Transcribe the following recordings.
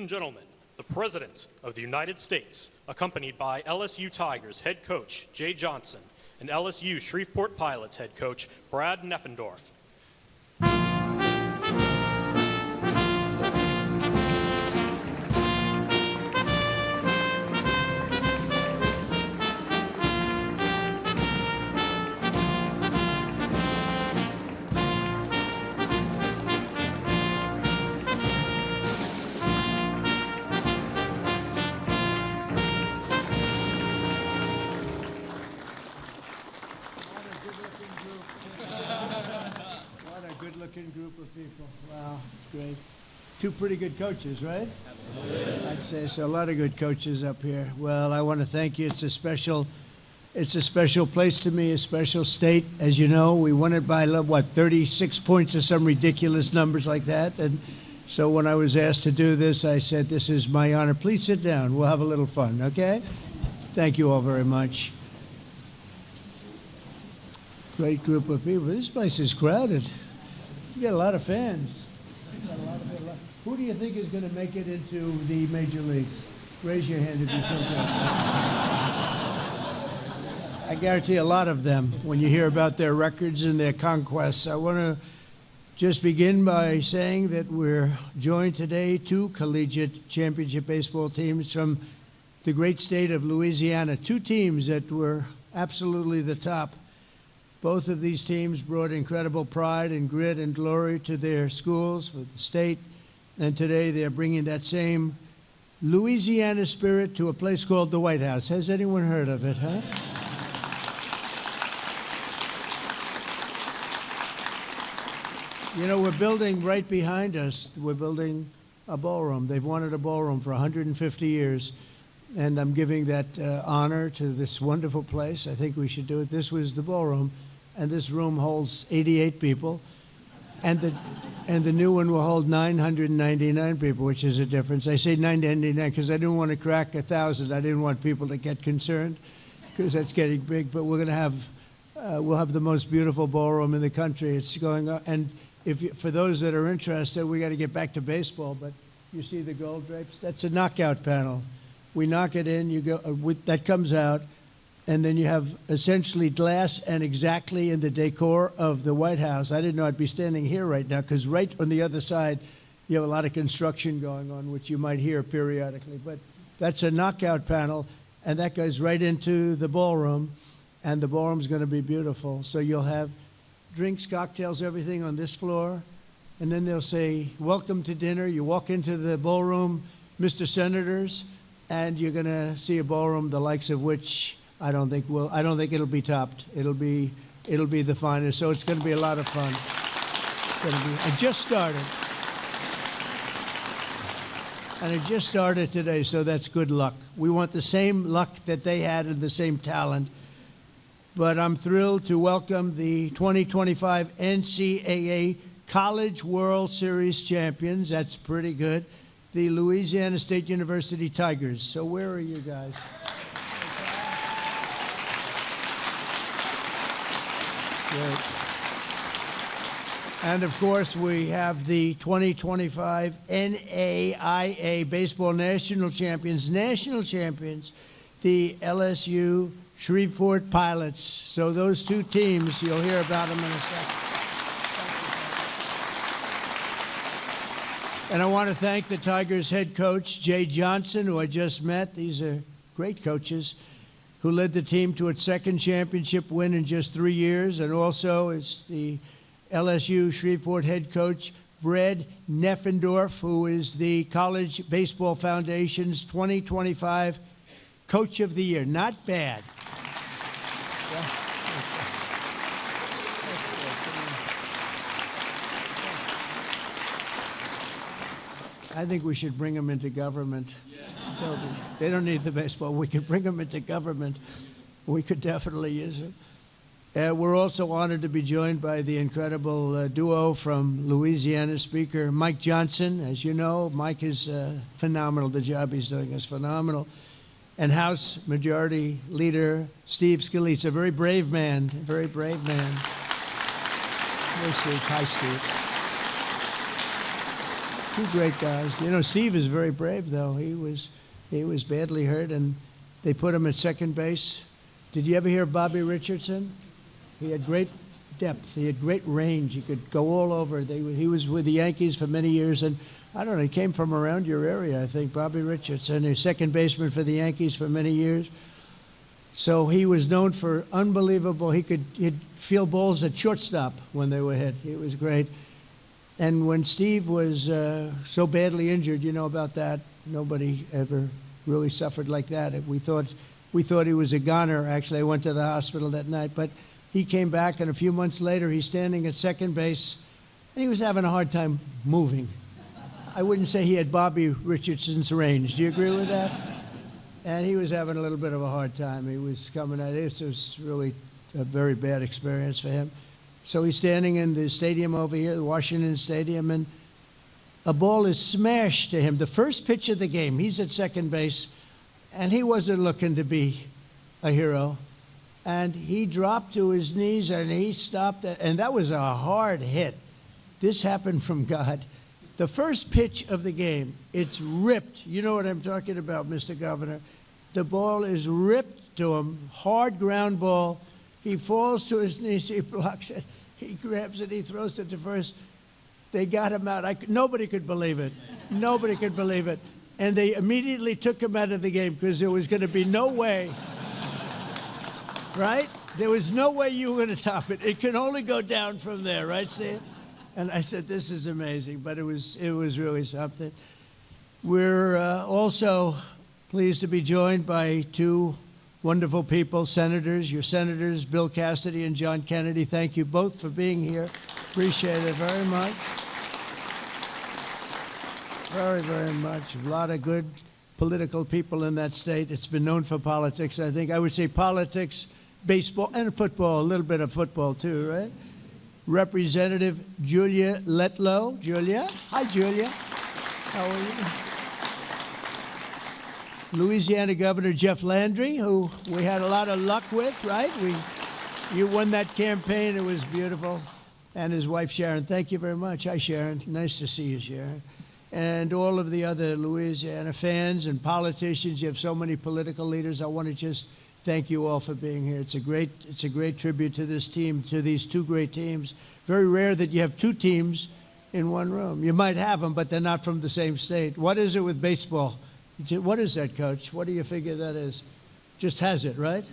and gentlemen, the President of the United States, accompanied by LSU Tigers head coach Jay Johnson and LSU Shreveport Pilots head coach Brad Nefandorf. Group of people. Wow, it's great. Two pretty good coaches, right? Absolutely. I'd say so. A lot of good coaches up here. Well, I want to thank you. It's a special place to me, a special state. As you know, we won it by, 36 points or some ridiculous numbers like that. And so when I was asked to do this, I said, this is my honor. Please sit down. We'll have a little fun, okay? Thank you all very much. Great group of people. This place is crowded. You got a lot of fans. Who do you think is going to make it into the major leagues? Raise your hand if you think that. I guarantee a lot of them when you hear about their records and their conquests. I want to just begin by saying that we're joined today two collegiate championship baseball teams from the great state of Louisiana, two teams that were absolutely the top. Both of these teams brought incredible pride and grit and glory to their schools, for the state, and today they're bringing that same Louisiana spirit to a place called the White House. Has anyone heard of it, huh? You know, we're building right behind us, we're building a ballroom. They've wanted a ballroom for 150 years, and I'm giving that honor to this wonderful place. I think we should do it. This was the ballroom. And this room holds 88 people, and the new one will hold 999 people, which is a difference. I say 999 because I didn't want to crack 1,000. I didn't want people to get concerned because that's getting big. But we're going to have we'll have the most beautiful ballroom in the country. It's going on, and for those that are interested, we got to get back to baseball. But you see the gold drapes? That's a knockout panel. We knock it in. You go. That comes out. And then you have essentially glass and exactly in the decor of the White House. I didn't know I'd be standing here right now because right on the other side, you have a lot of construction going on, which you might hear periodically. But that's a knockout panel, and that goes right into the ballroom, and the ballroom's going to be beautiful. So you'll have drinks, cocktails, everything on this floor, and then they'll say, welcome to dinner. You walk into the ballroom, Mr. Senators, and you're going to see a ballroom the likes of which I don't think it'll be topped. It'll be the finest. So it's going to be a lot of fun. I just started. And it just started today, so that's good luck. We want the same luck that they had and the same talent. But I'm thrilled to welcome the 2025 NCAA College World Series champions. That's pretty good. The Louisiana State University Tigers. So where are you guys? Great. And of course, we have the 2025 NAIA Baseball National Champions, the LSU Shreveport Pilots. So those two teams, you'll hear about them in a second. And I want to thank the Tigers head coach, Jay Johnson, who I just met. These are great coaches, who led the team to its second championship win in just 3 years, and also is the LSU Shreveport head coach, Brad Nefandorf, who is the College Baseball Foundation's 2025 Coach of the Year. Not bad. I think we should bring them into government. They don't need the baseball. We could bring them into government. We could definitely use it. We're also honored to be joined by the incredible duo from Louisiana, Speaker Mike Johnson. As you know, Mike is phenomenal. The job he's doing is phenomenal. And House Majority Leader Steve Scalise, a very brave man, very brave man. Hey, Steve. Hi, Steve. Two great guys. You know, Steve is very brave, though. He was badly hurt, and they put him at second base. Did you ever hear of Bobby Richardson? He had great depth. He had great range. He could go all over. He was with the Yankees for many years, and I don't know, he came from around your area, I think, Bobby Richardson. He was second baseman for the Yankees for many years. So he was known for unbelievable. He'd feel balls at shortstop when they were hit. It was great. And when Steve was so badly injured, you know about that. Nobody ever really suffered like that. We thought he was a goner. Actually, I went to the hospital that night. But he came back, and a few months later, he's standing at second base, and he was having a hard time moving. I wouldn't say he had Bobby Richardson's range. Do you agree with that? And he was having a little bit of a hard time. He was coming at it. It was really a very bad experience for him. So he's standing in the stadium over here, the Washington Stadium, and a ball is smashed to him. The first pitch of the game, he's at second base, and he wasn't looking to be a hero. And he dropped to his knees, and he stopped it, and that was a hard hit. This happened from God. The first pitch of the game, it's ripped. You know what I'm talking about, Mr. Governor. The ball is ripped to him, hard ground ball. He falls to his knees, he blocks it, he grabs it, he throws it to first. They got him out. Nobody could believe it. Nobody could believe it. And they immediately took him out of the game because there was going to be no way, right? There was no way you were going to top it. It can only go down from there, right, Steve? And I said, this is amazing, but it was really something. We're also pleased to be joined by two wonderful people, senators, your senators, Bill Cassidy and John Kennedy. Thank you both for being here. Appreciate it very much. Very, very much. A lot of good political people in that state. It's been known for politics. I think I would say politics, baseball, and football, a little bit of football too, right? Representative Julia Letlow. Julia? Hi, Julia. How are you? Louisiana Governor Jeff Landry, who we had a lot of luck with, right? You won that campaign. It was beautiful. And his wife, Sharon. Thank you very much. Hi, Sharon. Nice to see you, Sharon. And all of the other Louisiana fans and politicians. You have so many political leaders. I want to just thank you all for being here. It's a great tribute to this team, to these two great teams. Very rare that you have two teams in one room. You might have them, but they're not from the same state. What is it with baseball? What is that, Coach? What do you figure that is? Just has it, right?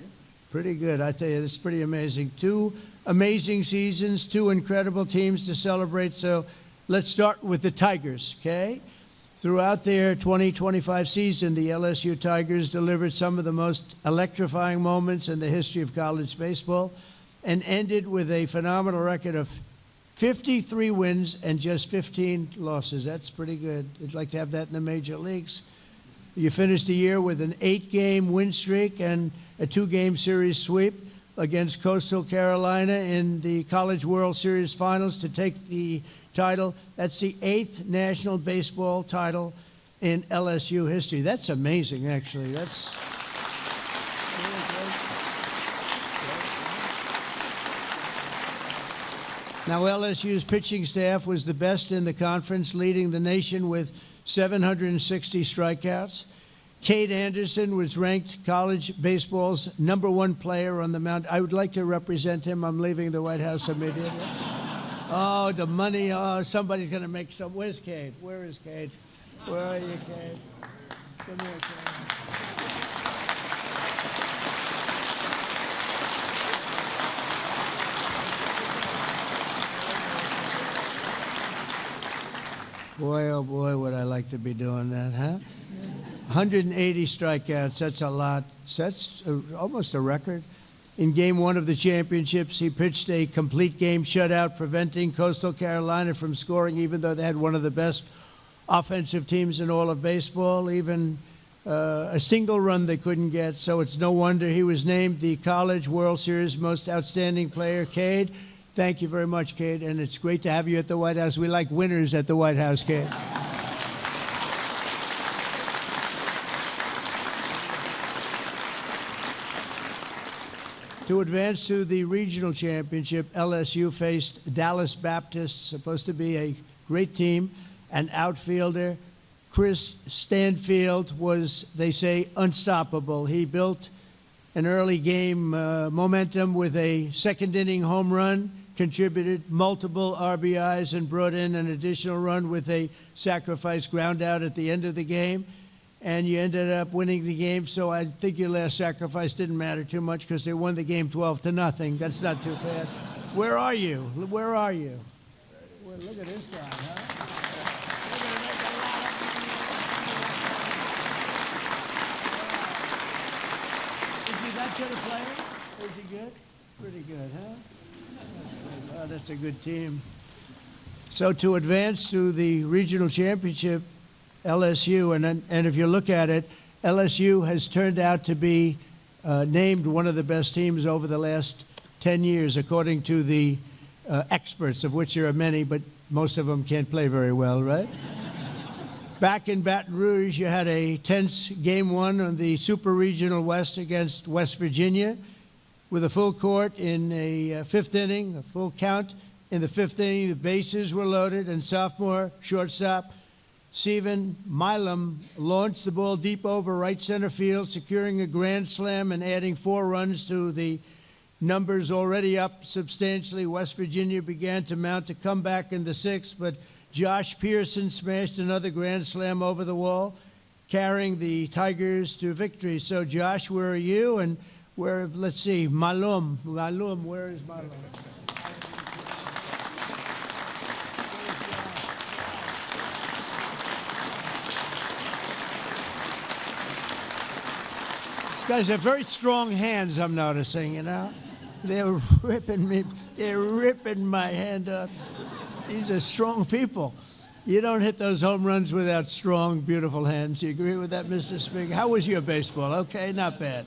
Pretty good. I tell you, it's pretty amazing. Two amazing seasons, two incredible teams to celebrate. So let's start with the Tigers, okay? Throughout their 2025 season, the LSU Tigers delivered some of the most electrifying moments in the history of college baseball and ended with a phenomenal record of 53 wins and just 15 losses. That's pretty good. I'd like to have that in the major leagues. You finished the year with an 8-game win streak and a 2-game series sweep against Coastal Carolina in the College World Series Finals to take the title. That's the 8th national baseball title in LSU history. That's amazing, actually. That's really great. Now, LSU's pitching staff was the best in the conference, leading the nation with 760 strikeouts. Cade Anderson was ranked college baseball's #1 player on the mound. I would like to represent him. I'm leaving the White House immediately. Oh, the money. Oh, somebody's going to make some. Where's Cade? Where is Cade? Where are you, Cade? Come here, Cade. Boy, oh boy, would I like to be doing that, huh? 180 strikeouts, that's a lot. That's almost a record. In Game 1 of the championships, he pitched a complete game shutout, preventing Coastal Carolina from scoring, even though they had one of the best offensive teams in all of baseball. Even a single run they couldn't get, so it's no wonder he was named the College World Series Most Outstanding Player. Cade, thank you very much, Cade, and it's great to have you at the White House. We like winners at the White House, Cade. To advance to the regional championship, LSU faced Dallas Baptist, supposed to be a great team. an outfielder. Chris Stanfield was, they say, unstoppable. He built an early game momentum with a second-inning home run, contributed multiple RBIs, and brought in an additional run with a sacrifice ground out at the end of the game. And you ended up winning the game, so I think your last sacrifice didn't matter too much because they won the game 12-0. That's not too bad. Where are you? Where are you? Well, look at this guy, huh? Is he that good a player? Is he good? Pretty good, huh? Oh, that's a good team. So to advance to the regional championship, LSU, and if you look at it, LSU has turned out to be named one of the best teams over the last 10 years, according to the experts, of which there are many, but most of them can't play very well, right? Back in Baton Rouge, you had a tense game one on the Super Regional West against West Virginia with a full court in a fifth inning, a full count. In the fifth inning, the bases were loaded, and sophomore shortstop Steven Milam launched the ball deep over right center field, securing a grand slam and adding 4 runs to the numbers already up substantially. West Virginia began to mount a comeback in the sixth, but Josh Pearson smashed another grand slam over the wall, carrying the Tigers to victory. So, Josh, where are you? And let's see, Malum, where is Malum? Guys have very strong hands, I'm noticing, you know. They're ripping my hand up. These are strong people. You don't hit those home runs without strong, beautiful hands. You agree with that, Mr. Speaker? How was your baseball? Okay, not bad.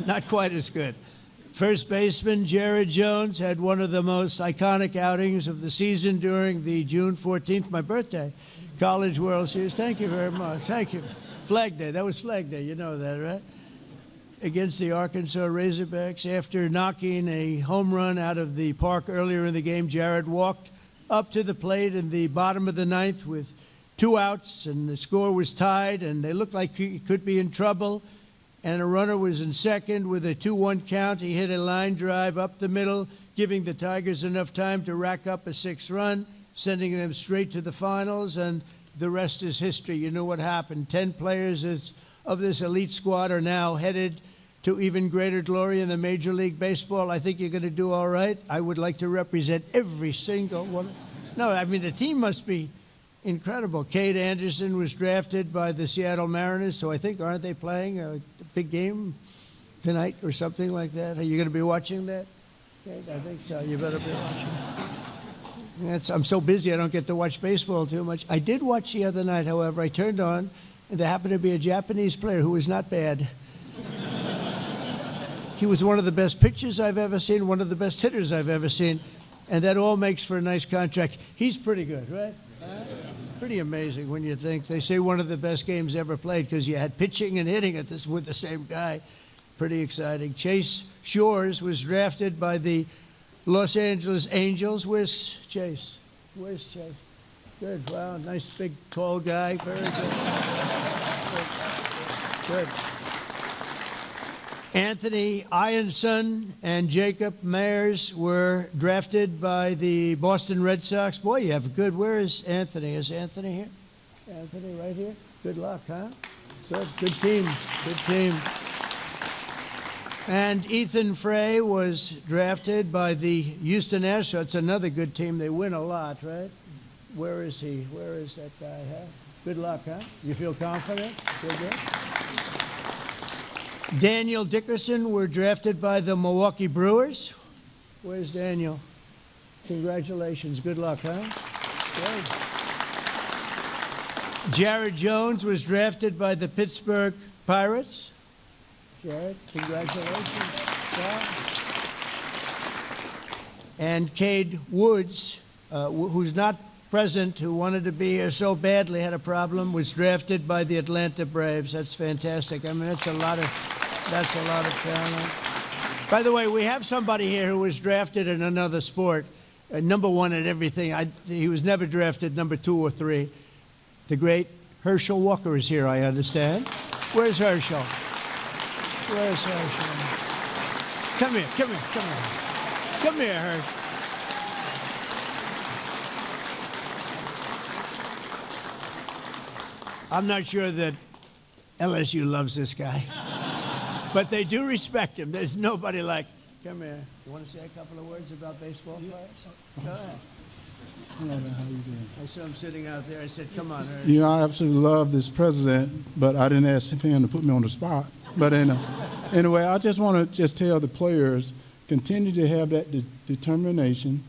Not quite as good. First baseman Jared Jones had one of the most iconic outings of the season during the June 14th, my birthday, College World Series. Thank you very much. Thank you. Flag Day. That was Flag Day. You know that, right? Against the Arkansas Razorbacks. After knocking a home run out of the park earlier in the game, Jared walked up to the plate in the bottom of the ninth with 2 outs, and the score was tied, and they looked like he could be in trouble. And a runner was in second with a 2-1 count. He hit a line drive up the middle, giving the Tigers enough time to rack up a 6th run, sending them straight to the finals, and the rest is history. You know what happened. 10 players of this elite squad are now headed to even greater glory in the Major League Baseball. I think you're going to do all right. I would like to represent every single one. No, I mean, the team must be incredible. Cade Anderson was drafted by the Seattle Mariners, so I think, aren't they playing a big game tonight or something like that? Are you going to be watching that? Cade? I think so. You better be watching. I'm so busy I don't get to watch baseball too much. I did watch the other night, however. I turned on, and there happened to be a Japanese player who was not bad. He was one of the best pitchers I've ever seen, one of the best hitters I've ever seen, and that all makes for a nice contract. He's pretty good, right? Pretty amazing when you think. They say one of the best games ever played because you had pitching and hitting with the same guy. Pretty exciting. Chase Shores was drafted by the Los Angeles Angels. Where's Chase? Where's Chase? Good. Wow, nice big tall guy. Very good. Good. Anthony Ianson and Jacob Mayers were drafted by the Boston Red Sox. Boy, you have good. Where is Anthony? Is Anthony here? Anthony right here? Good luck, huh? Good. Good team. Good team. And Ethan Frey was drafted by the Houston Astros. It's another good team. They win a lot, right? Where is he? Where is that guy, huh? Good luck, huh? You feel confident? Feel good? Daniel Dickerson were drafted by the Milwaukee Brewers. Where's Daniel? Congratulations. Good luck, huh? Good. Jared Jones was drafted by the Pittsburgh Pirates. Jared, congratulations. Yeah. And Cade Woods, who's not present, who wanted to be here so badly, had a problem, was drafted by the Atlanta Braves. That's fantastic. I mean, that's a lot of talent. By the way, we have somebody here who was drafted in another sport, number 1 at everything. He was never drafted number 2 or 3. The great Herschel Walker is here, I understand. Where's Herschel? Where's Herschel? Come here, come here, come here. Come here, Herschel. I'm not sure that LSU loves this guy, but they do respect him. There's nobody like, come here. You want to say a couple of words about baseball players? Go ahead. Hello, man. How you doing? I saw him sitting out there. I said, come on, Herschel. You know, I absolutely love this president, but I didn't ask him to put me on the spot. But anyway, I just want to just tell the players, continue to have that determination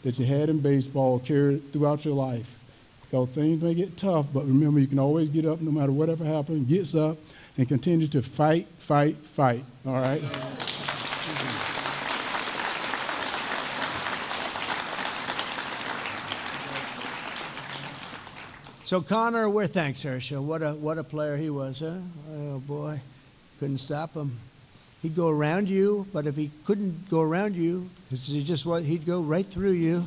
that you had in baseball carried throughout your life. Because things may get tough, but remember, you can always get up no matter whatever happens, gets up, and continue to fight, fight, fight. All right? So Connor, thanks, Herschel. What a player he was, huh? Oh boy, couldn't stop him. He'd go around you, but if he couldn't go around you, he'd go right through you,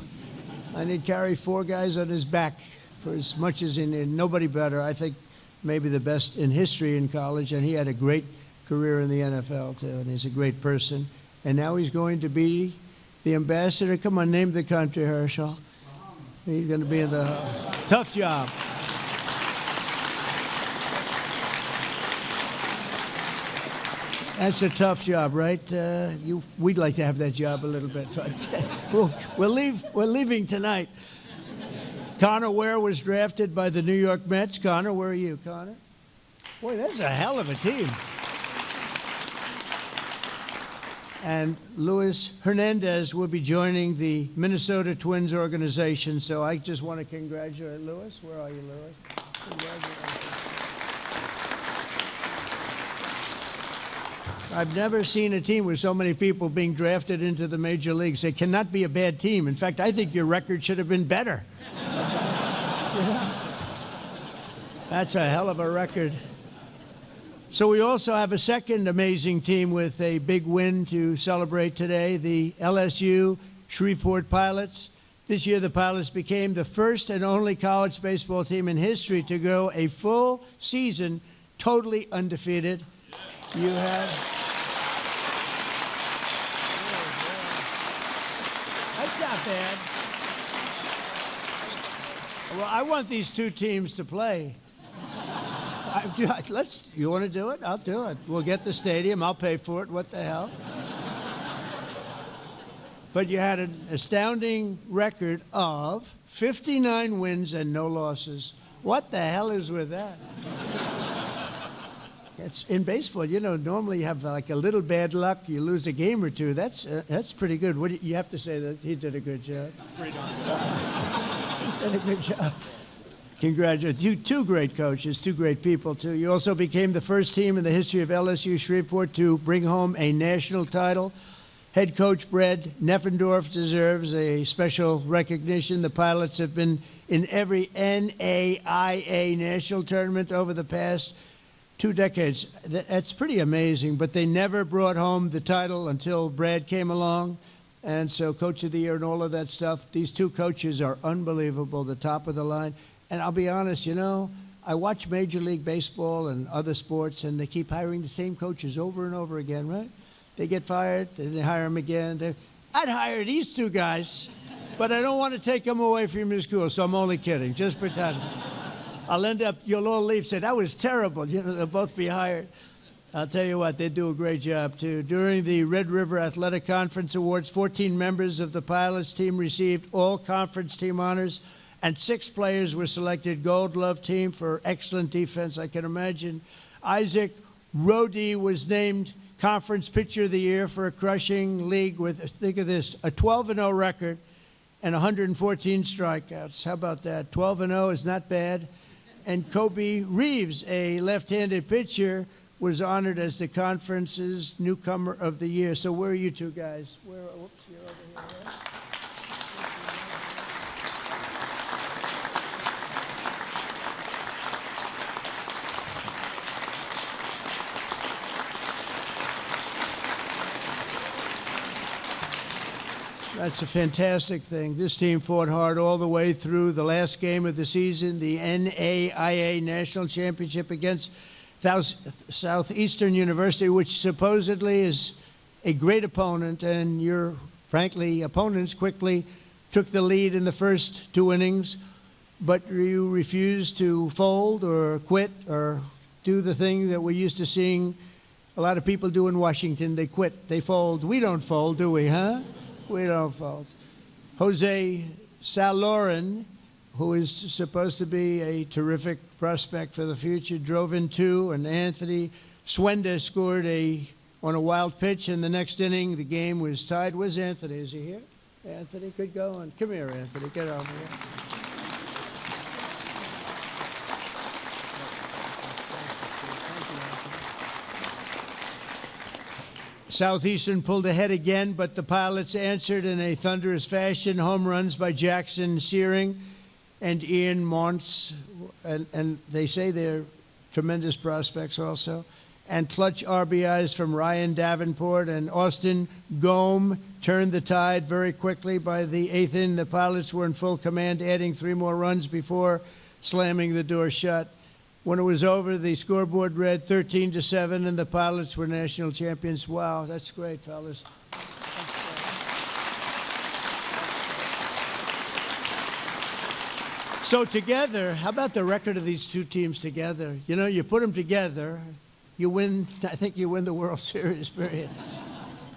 and he'd carry 4 guys on his back for as much as nobody better. I think maybe the best in history in college, and he had a great career in the NFL too, and he's a great person. And now he's going to be the ambassador. Come on, name the country, Herschel. He's going to be in the tough job. That's a tough job, right? We'd like to have that job a little bit. We're leaving tonight. Connor Ware was drafted by the New York Mets. Connor, where are you, Connor? Boy, that's a hell of a team. And Luis Hernandez will be joining the Minnesota Twins organization. So I just want to congratulate Luis. Where are you, Luis? Congratulations. I've never seen a team with so many people being drafted into the major leagues. It cannot be a bad team. In fact, I think your record should have been better. That's a hell of a record. So we also have a second amazing team with a big win to celebrate today, the LSU Shreveport Pilots. This year, the Pilots became the first and only college baseball team in history to go a full season totally undefeated. You have... That's not bad. Well, I want these two teams to play. You want to do it? I'll do it. We'll get the stadium. I'll pay for it. What the hell? But you had an astounding record of 59 wins and no losses. What the hell is with that? It's in baseball, you know, normally you have like a little bad luck, you lose a game or two. That's pretty good. What do you have to say that he did a good job? Pretty darn good. He did a good job. Congratulations. You two great coaches, two great people, too. You also became the first team in the history of LSU Shreveport to bring home a national title. Head coach Brad Nefandorf deserves a special recognition. The Pilots have been in every NAIA national tournament over the past 2 decades. That's pretty amazing, but they never brought home the title until Brad came along. And so Coach of the Year and all of that stuff, these two coaches are unbelievable, the top of the line. And I'll be honest, you know, I watch Major League Baseball and other sports, and they keep hiring the same coaches over and over again, right? They get fired, then they hire them again. I'd hire these two guys, but I don't want to take them away from your school, so I'm only kidding. Just pretend. I'll end up, you'll all leave, say, that was terrible. You know, they'll both be hired. I'll tell you what, they do a great job, too. During the Red River Athletic Conference Awards, 14 members of the Pilots team received all conference team honors, and 6 players were selected Gold Glove team for excellent defense. I can imagine Isaac Rodey was named Conference Pitcher of the Year for a crushing league with, think of this, a 12-0 record and 114 strikeouts. How about that? 12-0 is not bad. And Kobe Reeves, a left-handed pitcher, was honored as the conference's newcomer of the year. So where are you two guys? Whoops, you're over here. Right? That's a fantastic thing. This team fought hard all the way through the last game of the season, the NAIA National Championship against Southeastern University, which supposedly is a great opponent, and your, frankly, opponents quickly took the lead in the first 2 innings, but you refused to fold or quit or do the thing that we're used to seeing a lot of people do in Washington. They quit, they fold. We don't fold, do we, huh? We don't fold. Jose Saloren, who is supposed to be a terrific prospect for the future, drove in 2, and Anthony Swenda scored on a wild pitch in the next inning. The game was tied. Where's Anthony? Is he here? Anthony could go on. Come here, Anthony. Get over here. Southeastern pulled ahead again, but the Pilots answered in a thunderous fashion. Home runs by Jackson Searing and Ian Montz, and they say they're tremendous prospects also. And clutch RBIs from Ryan Davenport and Austin Gome turned the tide very quickly. By the 8th inning, the Pilots were in full command, adding 3 more runs before slamming the door shut. When it was over, the scoreboard read 13-7, and the Pilots were national champions. Wow, that's great, fellas. So together, how about the record of these 2 teams together? You know, you put them together, you win. I think you win the World Series, period.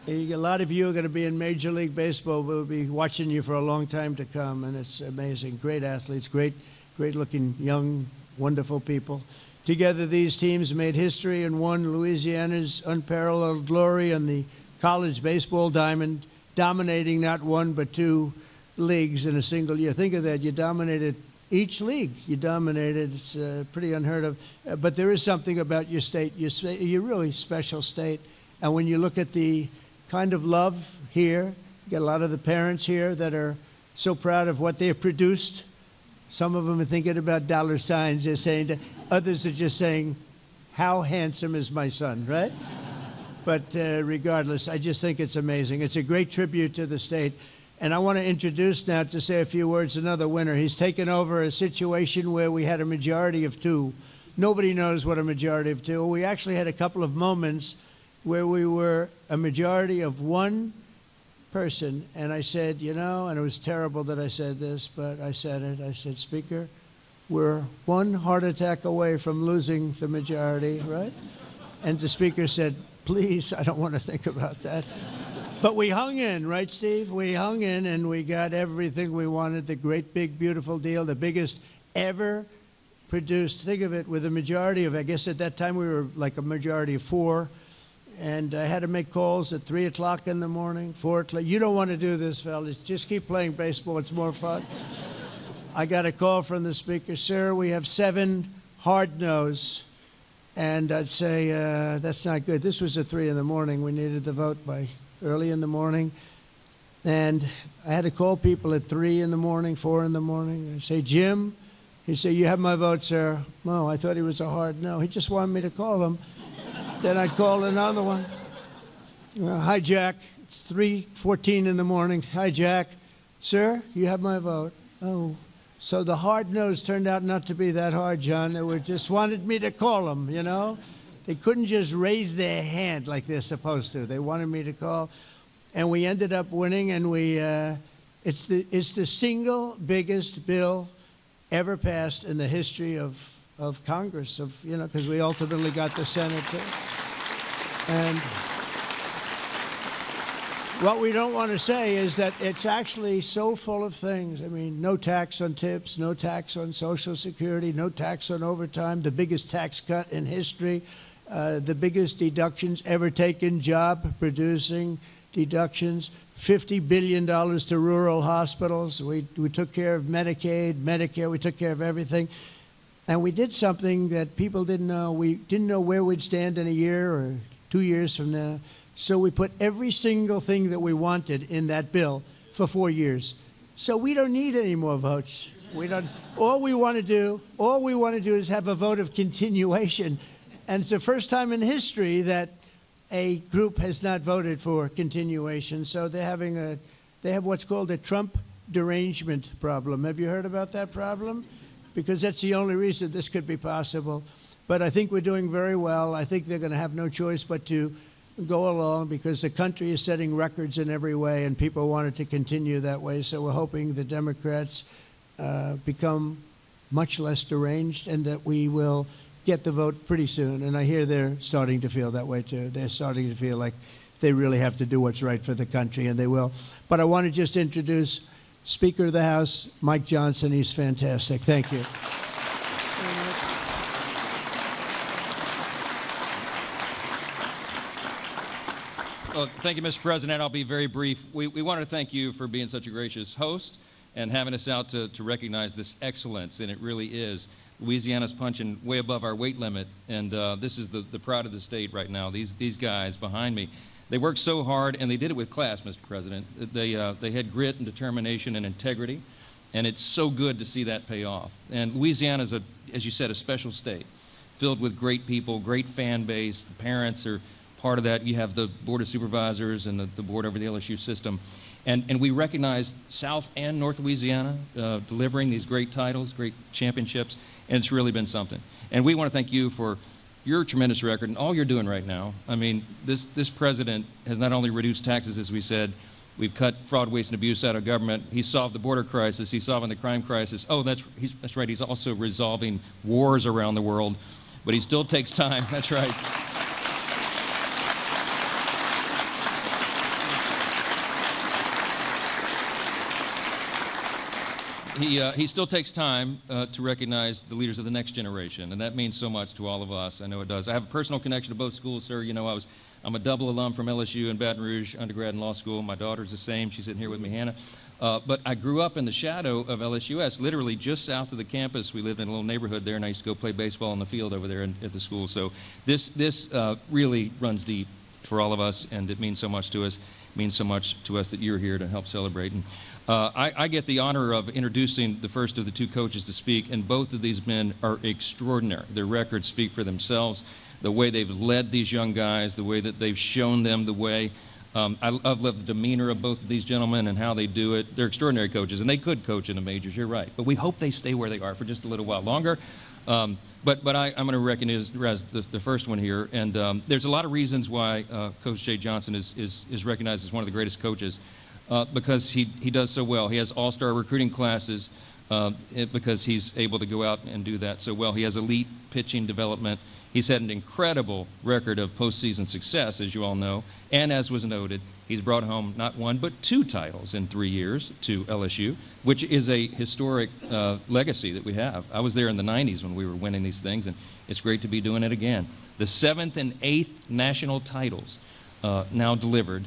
A lot of you are going to be in Major League Baseball. We'll be watching you for a long time to come, and it's amazing. Great athletes, great-looking, young, wonderful people. Together, these teams made history and won Louisiana's unparalleled glory on the college baseball diamond, dominating not 1 but 2 leagues in a single year. Think of that. You dominated each league. You dominated. It's pretty unheard of. But there is something about your state. You're really special state. And when you look at the kind of love here, you get a lot of the parents here that are so proud of what they have produced. Some of them are thinking about dollar signs. They're saying to, others are just saying, how handsome is my son, right? But regardless, I just think it's amazing. It's a great tribute to the state. And I want to introduce now, to say a few words, another winner. He's taken over a situation where we had a majority of 2. Nobody knows what a majority of 2. We actually had a couple of moments where we were a majority of 1 person, and I said, you know, and it was terrible that I said this, but I said it. I said, Speaker, we're 1 heart attack away from losing the majority, right? And the Speaker said, please, I don't want to think about that. But we hung in, right, Steve? We hung in, and we got everything we wanted, the great, big, beautiful deal, the biggest ever produced. Think of it, with a majority of, I guess at that time we were like a majority of 4. And I had to make calls at 3 o'clock in the morning, 4 o'clock. You don't want to do this, fellas. Just keep playing baseball. It's more fun. I got a call from the Speaker. Sir, we have 7 hard no's. And I'd say, that's not good. This was at 3 in the morning. We needed the vote by early in the morning. And I had to call people at 3 in the morning, 4 in the morning. I'd say, Jim, he'd say, you have my vote, sir. No, I thought he was a hard no. He just wanted me to call him. Then I'd call another one. Hi, Jack. It's 3:14 in the morning. Hi, Jack. Sir, you have my vote. Oh. So the hard no's turned out not to be that hard, John. They were just wanted me to call them, you know. They couldn't just raise their hand like they're supposed to. They wanted me to call. And we ended up winning, and it's the single biggest bill ever passed in the history of Congress, because we ultimately got the Senate too. And what we don't want to say is that it's actually so full of things. I mean, no tax on tips, no tax on Social Security, no tax on overtime, the biggest tax cut in history, the biggest deductions ever taken, job-producing deductions, $50 billion to rural hospitals. We took care of Medicaid, Medicare, we took care of everything. And we did something that people didn't know. We didn't know where we'd stand in a year or 2 years from now. So we put every single thing that we wanted in that bill for 4 years. So we don't need any more votes. We don't. All we want to do is have a vote of continuation. And it's the first time in history that a group has not voted for continuation. So they're they have what's called a Trump derangement problem. Have you heard about that problem? Because that's the only reason this could be possible. But I think we're doing very well. I think they're going to have no choice but to go along because the country is setting records in every way, and people want it to continue that way. So we're hoping the Democrats become much less deranged and that we will get the vote pretty soon. And I hear they're starting to feel that way, too. They're starting to feel like they really have to do what's right for the country, and they will. But I want to just introduce Speaker of the House, Mike Johnson. He's fantastic. Thank you. Well, thank you, Mr. President. I'll be very brief. We want to thank you for being such a gracious host and having us out to recognize this excellence, and it really is. Louisiana's punching way above our weight limit, and this is the pride of the state right now. These guys behind me, they worked so hard, and they did it with class, Mr. President. They had grit and determination and integrity, and it's so good to see that pay off. And Louisiana's, as you said, a special state, filled with great people, great fan base. The parents are part of that. You have the Board of Supervisors and the board over the LSU system. And we recognize South and North Louisiana delivering these great titles, great championships, and it's really been something. And we want to thank you for your tremendous record and all you're doing right now. I mean, this president has not only reduced taxes, as we said, we've cut fraud, waste, and abuse out of government. He's solved the border crisis. He's solving the crime crisis. Oh, that's right. He's also resolving wars around the world. But he still takes time. That's right. He still takes time to recognize the leaders of the next generation, and that means so much to all of us. I know it does. I have a personal connection to both schools, sir. You know, I'm a double alum from LSU and Baton Rouge, undergrad and law school. My daughter's the same. She's sitting here with me, Hannah. But I grew up in the shadow of LSUS, literally just south of the campus. We lived in a little neighborhood there, and I used to go play baseball on the field over there at the school. So this really runs deep for all of us, and it means so much to us. It means so much to us that you're here to help celebrate. And I get the honor of introducing the first of the two coaches to speak, and both of these men are extraordinary. Their records speak for themselves, the way they've led these young guys, the way that they've shown them the way. I've loved the demeanor of both of these gentlemen and how they do it. They're extraordinary coaches, and they could coach in the majors, you're right. But we hope they stay where they are for just a little while longer. But I'm going to recognize the first one here, and there's a lot of reasons why Coach Jay Johnson is recognized as one of the greatest coaches. Because he does so well. He has all-star recruiting classes because he's able to go out and do that so well. He has elite pitching development. He's had an incredible record of postseason success, as you all know. And as was noted, he's brought home not one but 2 titles in 3 years to LSU, which is a historic legacy that we have. I was there in the 90s when we were winning these things, and it's great to be doing it again. The 7th and 8th national titles now delivered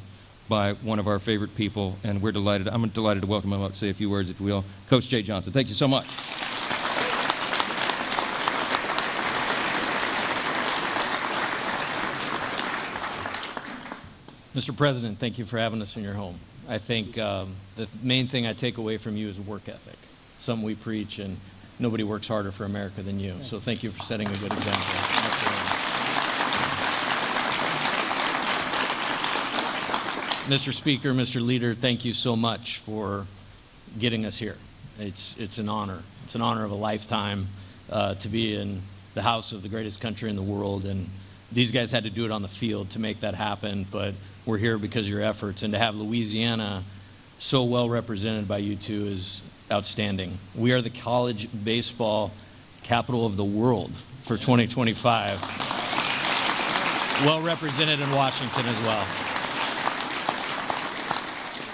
by one of our favorite people, and we're delighted. I'm delighted to welcome him up, say a few words, if you will. Coach Jay Johnson, thank you so much. Mr. President, thank you for having us in your home. I think the main thing I take away from you is work ethic, something we preach, and nobody works harder for America than you. So thank you for setting a good example. Mr. Speaker, Mr. Leader, thank you so much for getting us here. It's an honor. It's an honor of a lifetime to be in the house of the greatest country in the world. And these guys had to do it on the field to make that happen, but we're here because of your efforts. And to have Louisiana so well represented by you two is outstanding. We are the college baseball capital of the world for 2025. Well represented in Washington as well.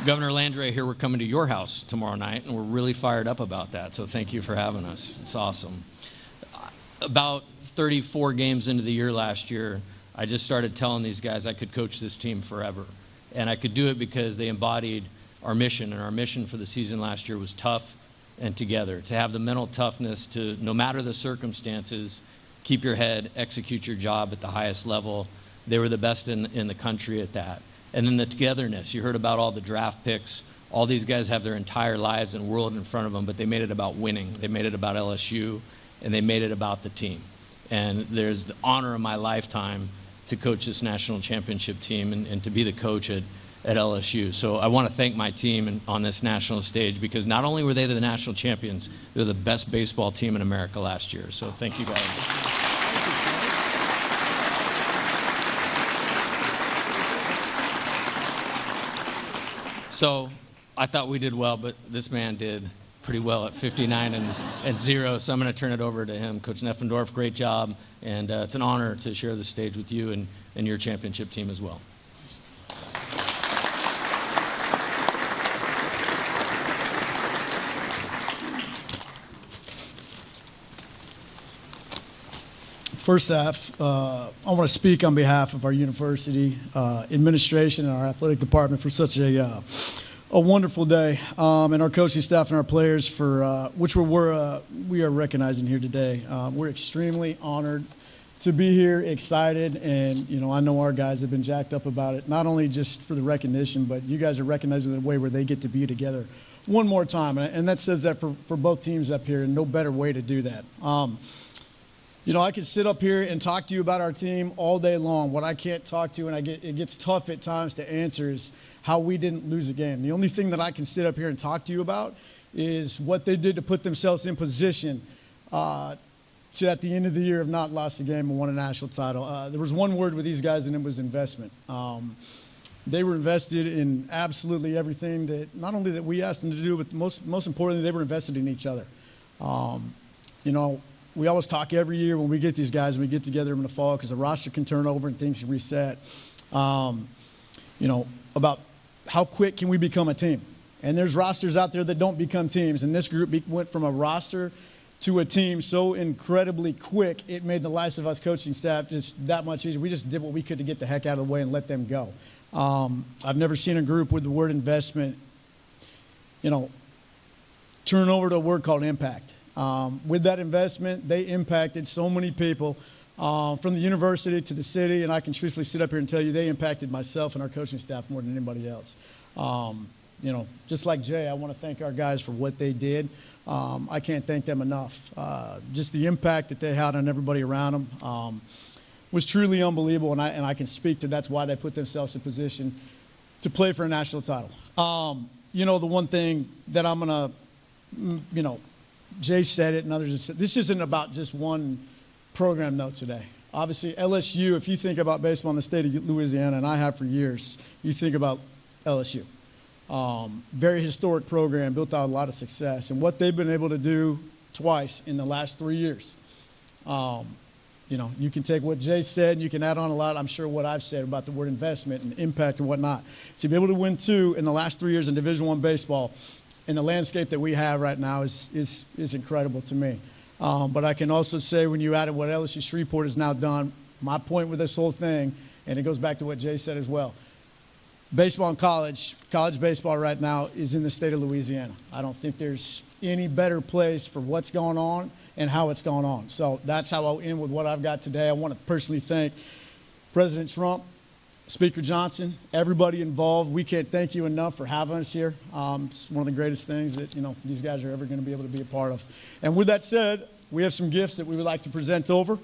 Governor Landry, here we're coming to your house tomorrow night, and we're really fired up about that, so thank you for having us. It's awesome. About 34 games into the year last year, I just started telling these guys I could coach this team forever, and I could do it because they embodied our mission, and our mission for the season last year was tough and together, to have the mental toughness to, no matter the circumstances, keep your head, execute your job at the highest level. They were the best in the country at that. And then the togetherness. You heard about all the draft picks. All these guys have their entire lives and world in front of them, but they made it about winning. They made it about LSU, and they made it about the team. And there's the honor of my lifetime to coach this national championship team and to be the coach at at LSU. So I want to thank my team on this national stage, because not only were they the national champions, they're the best baseball team in America last year. So thank you guys. So I thought we did well, but this man did pretty well at 59-0. So I'm going to turn it over to him. Coach Nefandorf, great job. And it's an honor to share the stage with you and your championship team as well. First off, I want to speak on behalf of our university administration and our athletic department for such a wonderful day, and our coaching staff and our players for which we are recognizing here today. We're extremely honored to be here, excited, and I know our guys have been jacked up about it. Not only just for the recognition, but you guys are recognizing the way where they get to be together one more time, and that says that for both teams up here, and no better way to do that. I could sit up here and talk to you about our team all day long. What I can't talk to, and it gets tough at times to answer, is how we didn't lose a game. The only thing that I can sit up here and talk to you about is what they did to put themselves in position to, at the end of the year, have not lost a game and won a national title. There was one word with these guys, and it was investment. They were invested in absolutely everything that, not only that we asked them to do, but most importantly, they were invested in each other. We always talk every year when we get these guys and we get together in the fall, because the roster can turn over and things can reset, about how quick can we become a team. And there's rosters out there that don't become teams. And this group went from a roster to a team so incredibly quick, it made the lives of us coaching staff just that much easier. We just did what we could to get the heck out of the way and let them go. I've never seen a group with the word investment, turn over to a word called impact. With that investment, they impacted so many people from the university to the city, and I can truthfully sit up here and tell you they impacted myself and our coaching staff more than anybody else. Just like Jay, I want to thank our guys for what they did. I can't thank them enough. Just the impact that they had on everybody around them was truly unbelievable, and I can speak to that's why they put themselves in position to play for a national title. The one thing that I'm going to, Jay said it and others have said, this isn't about just one program, though, today. Obviously, LSU, if you think about baseball in the state of Louisiana, and I have for years, you think about LSU. Very historic program, built out a lot of success. And what they've been able to do twice in the last 3 years. You can take what Jay said and you can add on a lot, I'm sure, what I've said about the word investment and impact and whatnot. To be able to win 2 in the last 3 years in Division I baseball in the landscape that we have right now is incredible to me. But I can also say, when you added what LSU Shreveport has now done, my point with this whole thing, and it goes back to what Jay said as well, baseball and college baseball right now is in the state of Louisiana. I don't think there's any better place for what's going on and how it's going on. So that's how I'll end with what I've got today. I want to personally thank President Trump, Speaker Johnson, everybody involved. We can't thank you enough for having us here. It's one of the greatest things that these guys are ever going to be able to be a part of. And with that said, we have some gifts that we would like to present over.